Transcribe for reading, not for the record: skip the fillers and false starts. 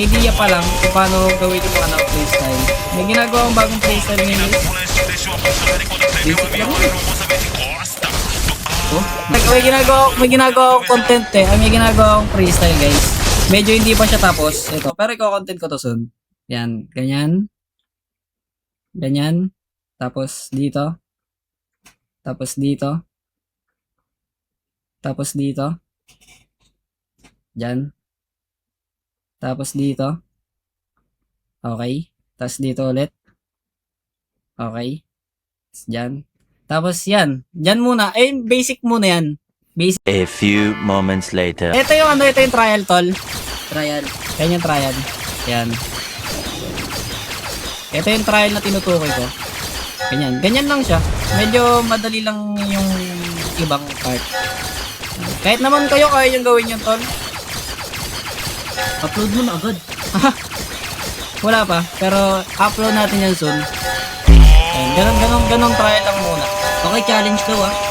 idea pa lang kung paano gawin yung mga playstyle. May ginagawang bagong playstyle ngayon guys. Basic lang yun. Oh, may ginagawa akong content eh. May ginagawa akong freestyle guys. Medyo hindi pa siya tapos. Ito. Pero i-content ko to soon. Yan. Ganyan. Ganyan. Tapos dito. Tapos dito. Tapos dito. Diyan. Tapos dito. Okay. Tapos dito ulit. Okay. Diyan. Tapos yan. Diyan muna. Eh, basic muna yan. Basic. A few moments later. Ito yung ito yung trial tol. Trial. Yan yung trial. Yan. Ito yung trial na tinutukoy ko. Ganyan. Ganyan lang siya. Medyo madali lang yung ibang part. Kahit naman kayo, kaya yung gawin yung tol. Upload mo na agad. Wala pa. Pero upload natin yan soon. Ganun trial lang muna. Okay, challenge daw ah.